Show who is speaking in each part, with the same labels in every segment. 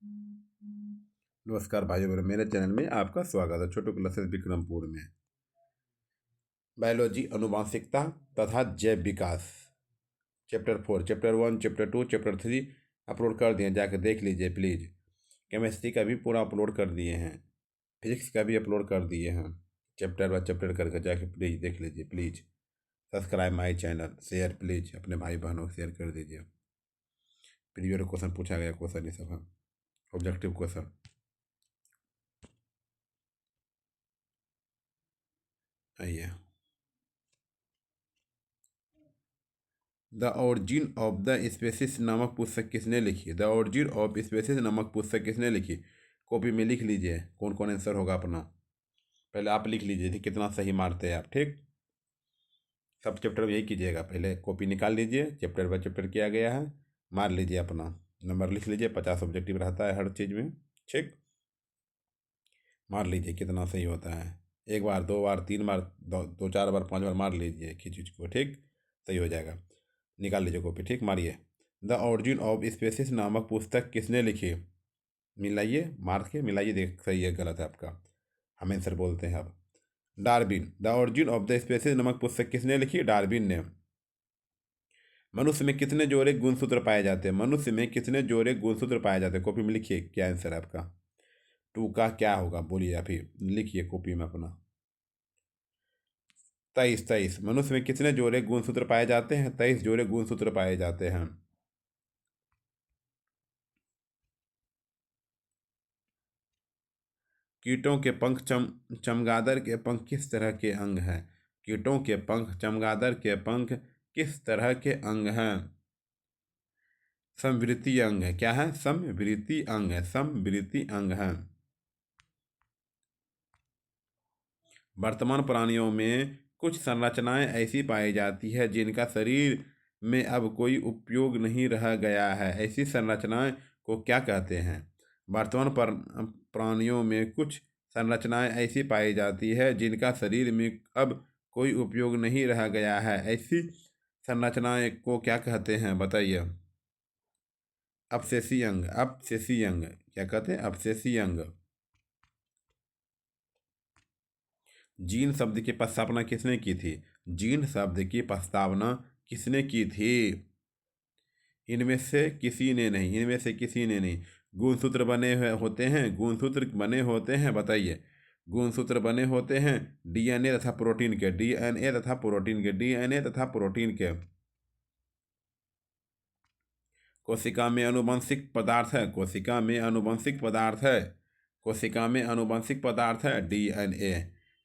Speaker 1: नमस्कार भाइयों बहनों, मेरे चैनल में आपका स्वागत है। छोटू क्लासेस विक्रमपुर में बायोलॉजी, अनुवांशिकता तथा जैव विकास chapter 4, chapter 1, chapter 2, chapter 3 upload कर दिए, जाकर देख लीजिए प्लीज़। केमिस्ट्री का भी पूरा अपलोड कर दिए हैं, फिजिक्स का भी अपलोड कर दिए हैं। चैप्टर बाय चैप्टर करके जाके प्लीज़ देख लीजिए please. Subscribe my channel, share please अपने भाई बहनों को शेयर कर दीजिए। प्रीवियस क्वेश्चन पूछा गया क्वेश्चन ये सब है, ऑब्जेक्टिव क्वेश्चन। आइए, the origin of the species नामक पुस्तक किसने लिखी? द ऑरिजिन ऑफ स्पेसिस नामक पुस्तक किसने लिखी? कॉपी में लिख लीजिए कौन कौन आंसर होगा अपना। पहले आप लिख लीजिए कितना सही मारते हैं आप, ठीक। सब चैप्टर में यही कीजिएगा, पहले कॉपी निकाल लीजिए, चैप्टर बाय चैप्टर किया गया है, मार लीजिए अपना नंबर लिख लीजिए। 50 ऑब्जेक्टिव रहता है हर चीज़ में, ठीक। मार लीजिए कितना सही होता है। एक बार, दो बार, तीन बार, दो चार बार, 5 बार मार लीजिए खींच को, ठीक। सही हो जाएगा। निकाल लीजिए कॉपी, ठीक। मारिए। द ऑरिजिन ऑफ स्पेसिस नामक पुस्तक किसने लिखी? मिलाइए, मार के मिलाइए, देख सही है गलत है आपका। हम आंसर बोलते हैं अब। Darwin. The origin of the species नामक पुस्तक किसने लिखी? डार्विन ने। मनुष्य में कितने जोड़े गुणसूत्र पाए जाते हैं? मनुष्य में कितने जोड़े गुणसूत्र पाए जाते हैं? कॉपी में लिखिए क्या आंसर है आपका। 2 का क्या होगा बोलिए, आप ही लिखिए कॉपी में अपना। 23, 23। मनुष्य में कितने जोड़े गुणसूत्र पाए जाते हैं? 23 जोड़े गुणसूत्र पाए जाते हैं। कीटों के पंख चमगादड़ के पंख किस तरह के अंग हैं? कीटों के पंख चमगादड़ के पंख किस तरह के अंग हैं? समवृत्ति अंग है। क्या है? समवृत्ति अंग है, समवृत्ति अंग है। वर्तमान प्राणियों में कुछ संरचनाएं ऐसी पाई जाती है जिनका शरीर में अब कोई उपयोग नहीं रह गया है। ऐसी संरचनाएं को क्या कहते हैं? वर्तमान प्राणियों में कुछ संरचनाएं ऐसी पाई जाती है जिनका शरीर में अब कोई उपयोग नहीं रह गया है। ऐसी संरचनाएं को क्या कहते हैं बताइए। अपशेषी अंग, अपशेषी अंग क्या कहते हैं? अपशेषी अंग। जीन शब्द की प्रस्तावना किसने की थी? जीन शब्द की प्रस्तावना किसने की थी? इनमें से किसी ने नहीं, इनमें से किसी ने नहीं। गुणसूत्र बने हुए होते हैं, गुणसूत्र बने होते हैं, बताइए। गुणसूत्र बने होते हैं डीएनए तथा प्रोटीन के, डीएनए तथा प्रोटीन के, डीएनए तथा प्रोटीन के। कोशिका में अनुवांशिक पदार्थ है, कोशिका में अनुवांशिक पदार्थ है, कोशिका में अनुवांशिक पदार्थ है डीएनए।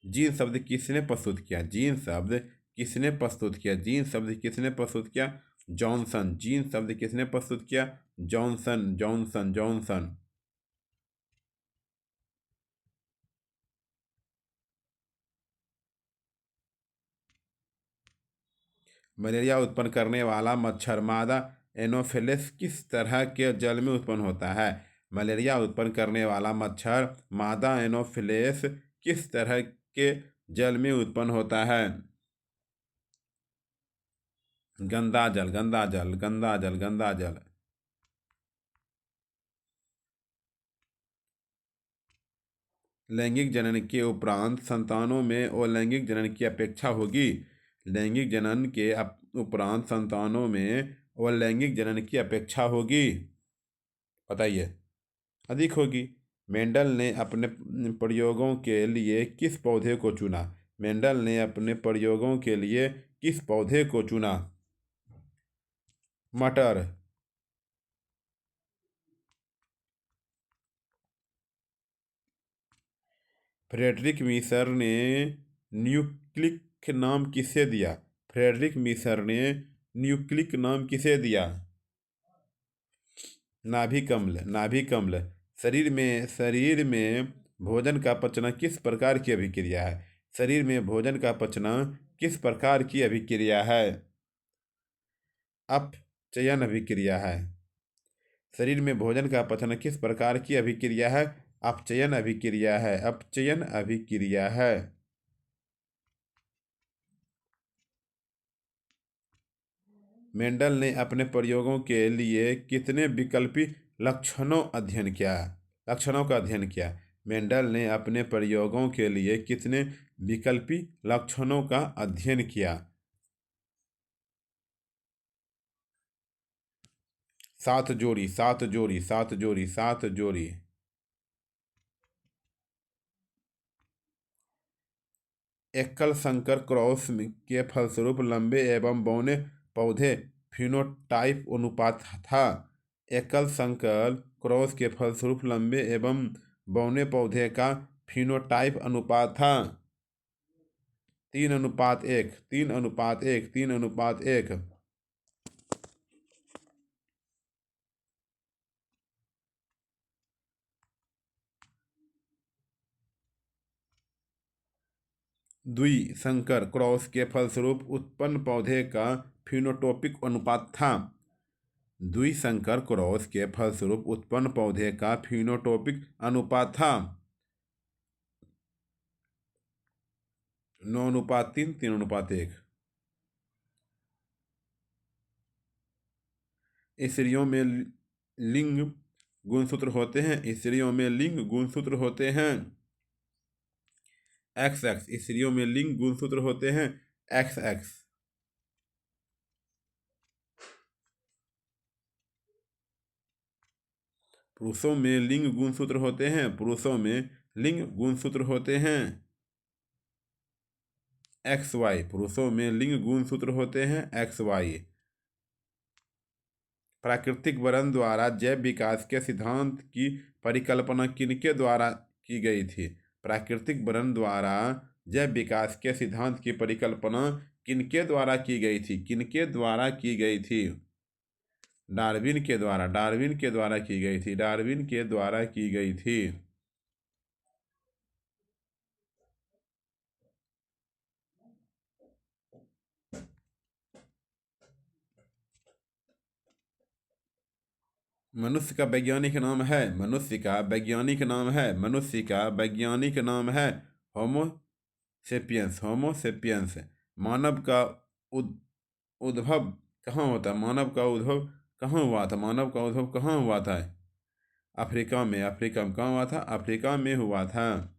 Speaker 1: जीन शब्द किसने प्रस्तुत किया? जीन शब्द किसने प्रस्तुत किया? जीन शब्द किसने प्रस्तुत किया? जॉनसन। जीन शब्द किसने प्रस्तुत किया? Johnson, Johnson, Johnson. मलेरिया उत्पन्न करने वाला मच्छर मादा एनोफिलिस किस तरह के जल में उत्पन्न होता है? मलेरिया उत्पन्न करने वाला मच्छर मादा एनोफिलिस किस तरह के जल में उत्पन्न होता है? गंदा जल, गंदा जल, गंदा जल, गंदा जल। लैंगिक जनन के उपरांत संतानों में अलैंगिक जनन की अपेक्षा होगी। लैंगिक जनन के उपरांत संतानों में अलैंगिक जनन की अपेक्षा होगी, बताइए। अधिक होगी। मेंडल ने अपने प्रयोगों के लिए किस पौधे को चुना? मेंडल ने अपने प्रयोगों के लिए किस पौधे को चुना? मटर। फ्रेडरिक मीसर ने न्यूक्लिक नाम किसे दिया? फ्रेडरिक मीसर ने न्यूक्लिक नाम किसे दिया? नाभि कमल, नाभि कमल। शरीर में भोजन का पचना किस प्रकार की अभिक्रिया है? शरीर में भोजन का पचना किस प्रकार की अभिक्रिया है? अपचयन अभिक्रिया है। शरीर में भोजन का पचना किस प्रकार की अभिक्रिया है? अपचयन अभिक्रिया है, अपचयन अभिक्रिया है। मेंडल ने अपने प्रयोगों के लिए कितने विकल्पी लक्षणों का अध्ययन किया। मेंडल ने अपने प्रयोगों के लिए कितने विकल्पी लक्षणों का अध्ययन किया? 7 जोड़ी, 7 जोड़ी, 7 जोड़ी, 7 जोड़ी। एकल संकर क्रॉस के फलस्वरूप लंबे एवं बौने पौधे फिनोटाइप अनुपात था। एकल संकर क्रॉस के फलस्वरूप लंबे एवं बौने पौधे का फिनोटाइप अनुपात था 3:1, 3:1, 3:1। द्विसंकर क्रॉस के फलस्वरूप उत्पन्न पौधे का फिनोटॉपिक अनुपात था। द्विसंकर क्रॉस के फलस्वरूप उत्पन्न पौधे का फिनोटॉपिक अनुपात था 9:3, 3:1। स्त्रियों में लिंग गुणसूत्र होते हैं। स्त्रियों में लिंग गुणसूत्र होते हैं XX। स्त्रियों में लिंग गुणसूत्र होते हैं XX। पुरुषों में लिंग गुणसूत्र होते हैं। पुरुषों में लिंग गुणसूत्र होते हैं XY। पुरुषों में लिंग गुणसूत्र होते हैं XY। प्राकृतिक वरण द्वारा जैव विकास के सिद्धांत की परिकल्पना किनके द्वारा की गई थी? प्राकृतिक वरण द्वारा जैव विकास के सिद्धांत की परिकल्पना किनके द्वारा की गई थी? किनके द्वारा की गई थी? डार्विन के द्वारा, डार्विन के द्वारा की गई थी, डार्विन के द्वारा की गई थी। मनुष्य का वैज्ञानिक नाम है, मनुष्य का वैज्ञानिक नाम है, मनुष्य का वैज्ञानिक नाम है होमो सेपियंस, होमो सेपियंस। मानव का उद्भव कहाँ होता है? मानव का उद्भव कहाँ हुआ था? मानव का उद्भव कहाँ हुआ था? अफ्रीका में। अफ्रीका में कहाँ हुआ था? अफ्रीका में हुआ था।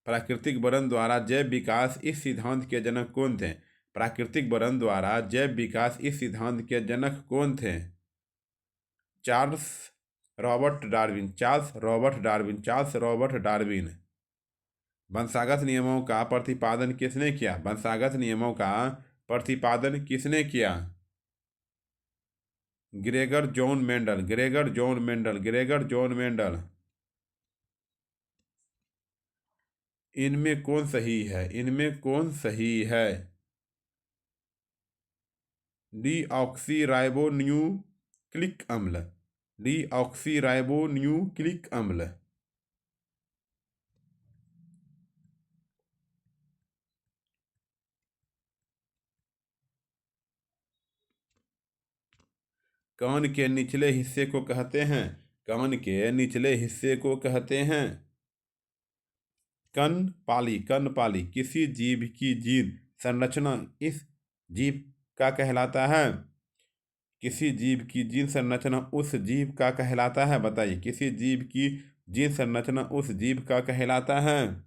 Speaker 1: प्राकृतिक वरण द्वारा जैव विकास इस सिद्धांत के जनक कौन थे? प्राकृतिक वरण द्वारा जैव विकास इस सिद्धांत के जनक कौन थे? Charles Robert Darwin, Charles Robert Darwin, Charles Robert Darwin. वंशागत नियमों का प्रतिपादन किसने किया? वंशागत नियमों का प्रतिपादन किसने किया? Gregor John Mendel, Gregor John Mendel, Gregor John Mendel. इनमें कौन सही है? इनमें कौन सही है? डीऑक्सीराइबोन्यूक्लिक अम्ल, डीऑक्सीराइबोन्यूक्लिक अम्ल। कान के निचले हिस्से को कहते हैं? कान के निचले हिस्से को कहते हैं कर्णपाली, कर्णपाली। किसी जीव की जीन संरचना इस जीव का कहलाता है? किसी जीव की जीन संरचना उस जीव का कहलाता है? बताइए, किसी जीव की जीन संरचना उस जीव का कहलाता है?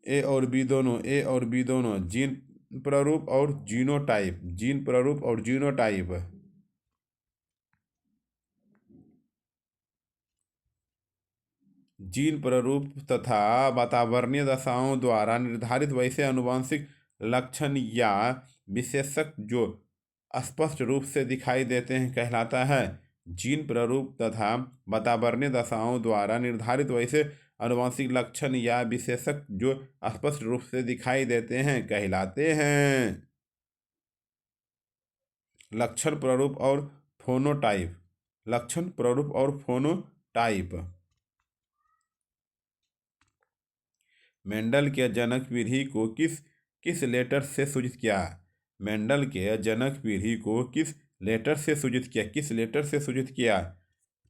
Speaker 1: ए और बी दोनों, ए और बी दोनों। जीन प्रारूप और जीनोटाइप, जीन प्रारूप और जीनोटाइप। जीन प्रारूप तथा वातावरणीय दशाओं द्वारा निर्धारित वैसे आनुवंशिक लक्षण या विशेषक जो स्पष्ट रूप से दिखाई देते हैं कहलाता है? जीन प्रारूप तथा वातावरणीय दशाओं द्वारा निर्धारित वैसे आनुवंशिक लक्षण या विशेषक जो स्पष्ट रूप से दिखाई देते हैं कहलाते हैं लक्षण प्रारूप और फोनोटाइप, लक्षण प्रारूप और फोनोटाइप। मेंडल के जनक विधि को किस किस लेटर से सूचित किया? मेंडल के जनक विधि को किस लेटर से सूचित किया? किस लेटर से सूचित किया?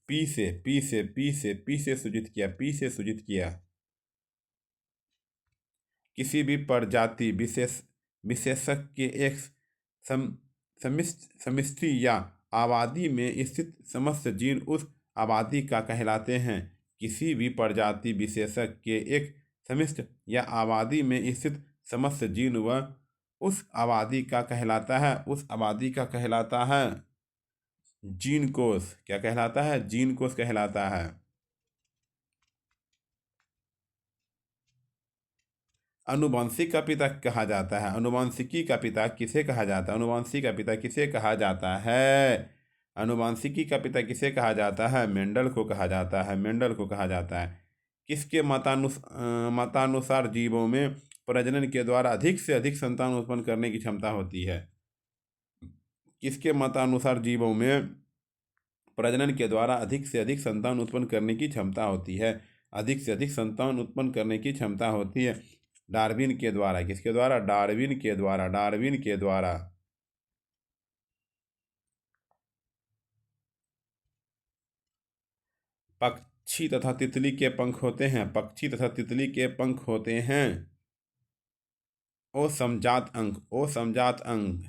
Speaker 1: पी से, पी से, पी से, पी से सूचित किया, पी से सूचित किया। किसी भी प्रजाति विशेष विशेषक के एक समिष्टि या आबादी में स्थित समस्त जीन उस आबादी का कहलाते हैं। किसी भी प्रजाति विशेषक के एक समिष्टि या आबादी में स्थित समस्त जीन वह उस आबादी का कहलाता है। उस आबादी का कहलाता है जीन कोष। क्या कहलाता है? जीन कोष कहलाता है। अनुवांशिक का पिता कहा जाता है। अनुवांशिकी का पिता किसे कहा जाता है? अनुवांशिक का पिता किसे कहा जाता है? अनुवांशिकी का पिता किसे कहा जाता है? मेंडल को कहा जाता है। मेंडल को कहा जाता है। किसके मतानुसार जीवों में प्रजनन के द्वारा अधिक से अधिक संतान उत्पन्न करने की क्षमता होती है? किसके मतानुसार जीवों में प्रजनन के द्वारा अधिक से अधिक संतान उत्पन्न करने की क्षमता होती है? अधिक से अधिक संतान उत्पन्न करने की क्षमता होती है डार्विन के द्वारा। किसके द्वारा? डार्विन के द्वारा। डार्विन के द्वारा। पक्षी तथा तितली के पंख होते हैं। पक्षी तथा तितली के पंख होते हैं। ओ समजात अंग। ओ समजात अंग।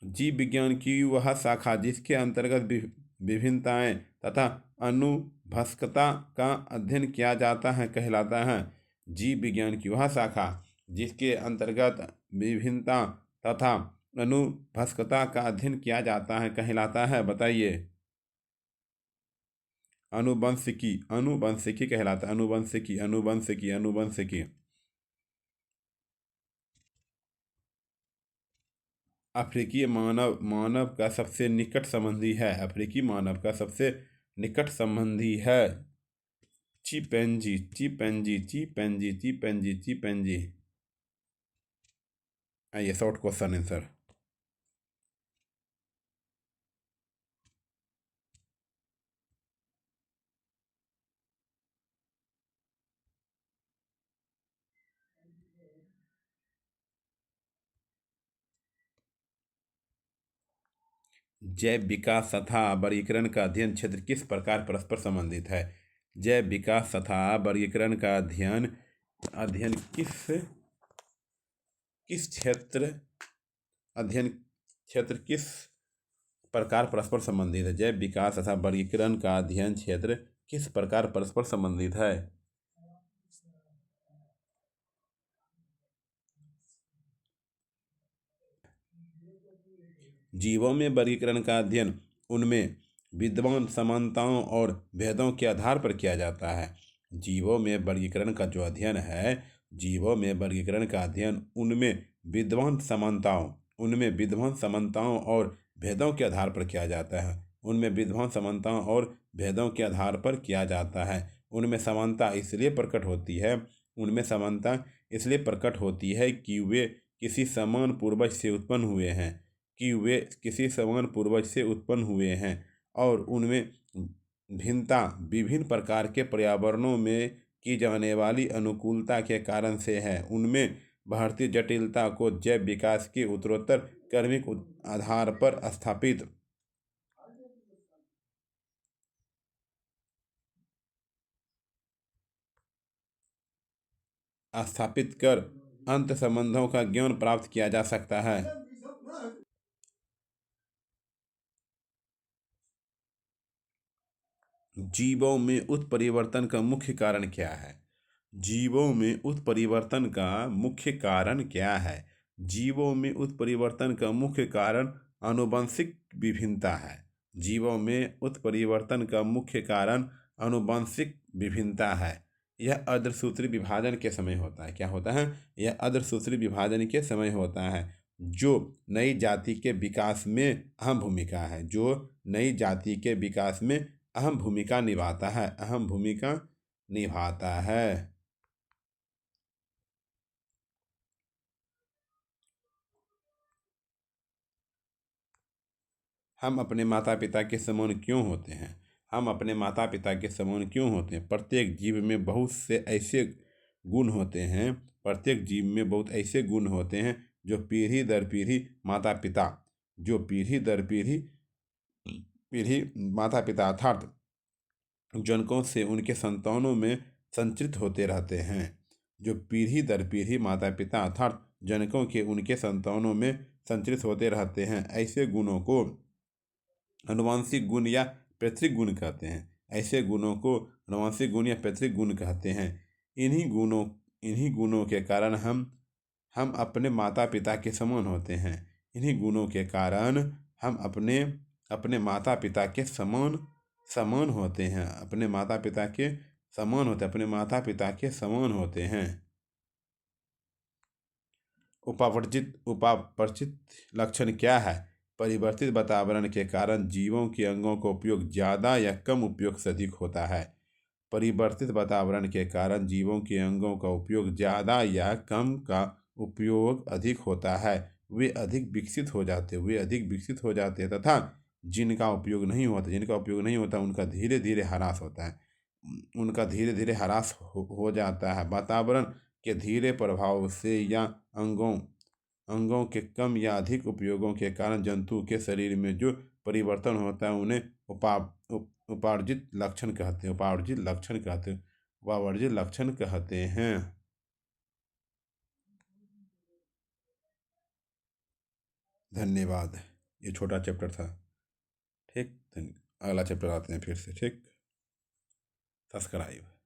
Speaker 1: जीव विज्ञान की वह शाखा जिसके अंतर्गत विभिन्नताएं तथा अनुभस्कता का अध्ययन किया जाता है कहलाता है। जीव विज्ञान की वह शाखा जिसके अंतर्गत विभिन्नता तथा अनुभस्कता का अध्ययन किया जाता है कहलाता है। बताइए। अनुवंशिकी। अनुवंशिकी कहलाता है। अनुवंशिकी। अनुवंशिकी। अनुवंशिकी। अफ्रीकी मानव का सबसे निकट संबंधी है। अफ्रीकी मानव का सबसे निकट संबंधी है chimpanzee. Chimpanzee. Chimpanzee. Chimpanzee. Chimpanzee. आइए शॉर्ट क्वेश्चन आंसर। जैव विकास तथा वर्गीकरण का अध्ययन क्षेत्र किस प्रकार परस्पर संबंधित है? जैव विकास तथा वर्गीकरण का अध्ययन किस क्षेत्र अध्ययन क्षेत्र किस प्रकार परस्पर संबंधित है? जैव विकास तथा वर्गीकरण का अध्ययन क्षेत्र किस प्रकार परस्पर संबंधित है? जीवों में वर्गीकरण का अध्ययन उनमें विद्यमान समानताओं और भेदों के आधार पर किया जाता है। जीवों में वर्गीकरण का जो अध्ययन है, जीवों में वर्गीकरण का अध्ययन उनमें विद्यमान समानताओं और भेदों के आधार पर किया जाता है। उनमें विद्यमान समानताओं और भेदों के आधार पर किया जाता है। उनमें समानता इसलिए प्रकट होती है कि वे किसी समान पूर्वज से उत्पन्न हुए हैं और उनमें भिन्नता विभिन्न प्रकार के पर्यावरणों में की जाने वाली अनुकूलता के कारण से है। उनमें बढ़ती जटिलता को जैव विकास के उत्तरोत्तर क्रमिक आधार पर स्थापित कर अंत संबंधों का ज्ञान प्राप्त किया जा सकता है। जीवों में उत्परिवर्तन का मुख्य कारण क्या है? जीवों में उत्परिवर्तन का मुख्य कारण क्या है? जीवों में उत्परिवर्तन का मुख्य कारण आनुवंशिक विभिन्नता है। जीवों में उत्परिवर्तन का मुख्य कारण आनुवंशिक विभिन्नता है। यह अर्धसूत्री विभाजन के समय होता है। क्या होता है? यह अर्धसूत्री विभाजन के समय होता है, जो नई जाति के विकास में अहम भूमिका है। जो नई जाति के विकास में अहम भूमिका निभाता है। हम अपने माता पिता के समान क्यों होते हैं? हम अपने माता पिता के समान क्यों होते हैं? प्रत्येक जीव में बहुत ऐसे गुण होते हैं जो पीढ़ी दर पीढ़ी माता पिता अर्थात जनकों से उनके संतानों में संचित होते रहते हैं। जो पीढ़ी दर पीढ़ी माता पिता अर्थात जनकों के उनके संतानों में संचरित होते रहते हैं। ऐसे गुणों को आनुवंशिक गुण या पैतृक गुण कहते हैं। ऐसे गुणों को आनुवंशिक गुण या पैतृक गुण कहते हैं। इन्हीं गुणों के कारण हम अपने माता पिता के समान होते हैं। इन्हीं गुणों के कारण हम अपने माता पिता के समान होते हैं। अपने माता पिता के समान होते हैं। उपापर्जित लक्षण क्या है? परिवर्तित वातावरण के कारण जीवों के अंगों का उपयोग ज़्यादा या कम उपयोग से अधिक होता है। परिवर्तित वातावरण के कारण जीवों के अंगों का उपयोग ज़्यादा या कम का उपयोग अधिक होता है। वे अधिक विकसित हो जाते हैं तथा जिनका उपयोग नहीं होता उनका धीरे धीरे ह्रास होता है। हो जाता है। वातावरण के धीरे प्रभाव से या अंगों के कम या अधिक उपयोगों के कारण जंतु के शरीर में जो परिवर्तन होता है उन्हें उपार्जित लक्षण कहते हैं। धन्यवाद। ये छोटा चैप्टर था। ठीक, अगला चैप्टर आते हैं फिर से। ठीक, सब्सक्राइब।